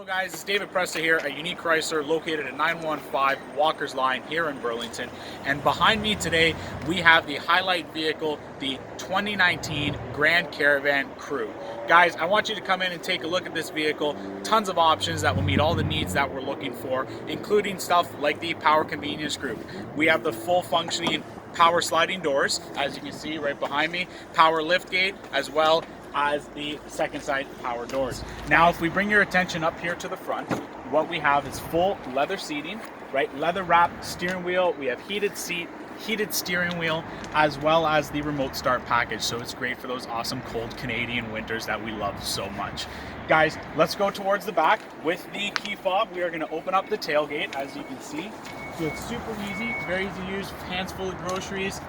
Guys, it's David Presta here at Unique Chrysler, located at 915 Walker's Line here in Burlington. And behind me today, we have the highlight vehicle, the 2019 Grand Caravan Crew. Guys, I want you to come in and take a look at this vehicle. Tons of options that will meet all the needs that we're looking for, including stuff like the power convenience group. We have the full functioning power sliding doors, as you can see right behind me, power lift gate, as well as the second side power doors. Now, if we bring your attention up here to the front, what we have is full leather seating, right? Leather wrapped steering wheel. We have heated seat, heated steering wheel, as well as the remote start package. So it's great for those awesome cold Canadian winters that we love so much. Guys, let's go towards the back. With the key fob, we are going to open up the tailgate, as you can see. So it's super easy, very easy to use, hands full of groceries.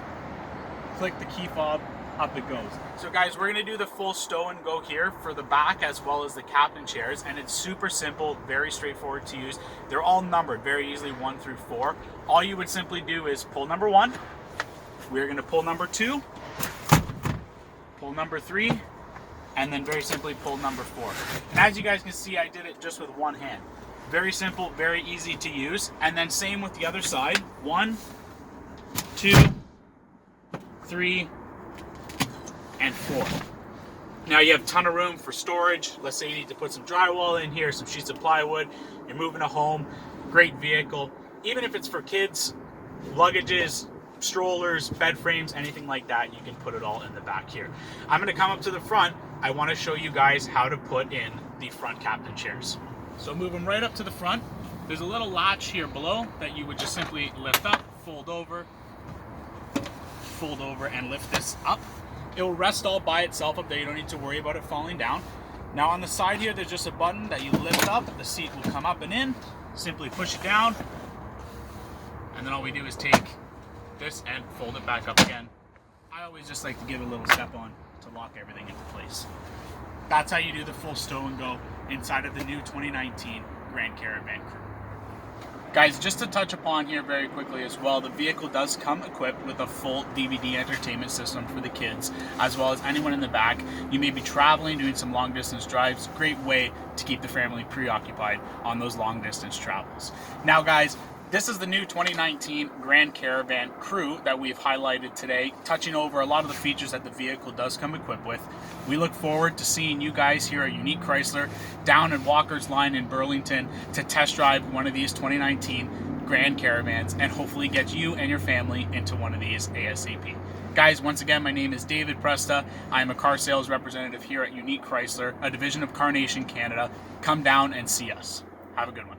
Click the key fob, up it goes. So guys, we're gonna do the full stow and go here for the back as well as the captain chairs, and it's super simple, very straightforward to use. They're all numbered very easily, 1 through 4. All you would simply do is pull number 1, we're gonna pull number 2, pull number 3, and then very simply pull number 4. And as you guys can see, I did it just with one hand. Very simple, very easy to use. And then same with the other side. 1, 2, 3, and 4. Now you have a ton of room for storage. Let's say you need to put some drywall in here, some sheets of plywood, you're moving a home, great vehicle. Even if it's for kids, luggages, strollers, bed frames, anything like that, you can put it all in the back here. I'm gonna come up to the front. I wanna show you guys how to put in the front captain chairs. So move them right up to the front. There's a little latch here below that you would just simply lift up, fold over, and lift this up. It will rest all by itself up there. You don't need to worry about it falling down. Now on the side here, there's just a button that you lift up. The seat will come up and in. Simply push it down. And then all we do is take this and fold it back up again. I always just like to give a little step on to lock everything into place. That's how you do the full stow and go inside of the new 2019 Grand Caravan Crew. Guys, just to touch upon here very quickly as well, the vehicle does come equipped with a full DVD entertainment system for the kids, as well as anyone in the back. You may be traveling, doing some long distance drives. Great way to keep the family preoccupied on those long distance travels. Now guys, this is the new 2019 Grand Caravan Crew that we've highlighted today, touching over a lot of the features that the vehicle does come equipped with. We look forward to seeing you guys here at Unique Chrysler down at Walker's Line in Burlington to test drive one of these 2019 Grand Caravans and hopefully get you and your family into one of these ASAP. Guys, once again, my name is David Presta. I am a car sales representative here at Unique Chrysler, a division of Carnation Canada. Come down and see us. Have a good one.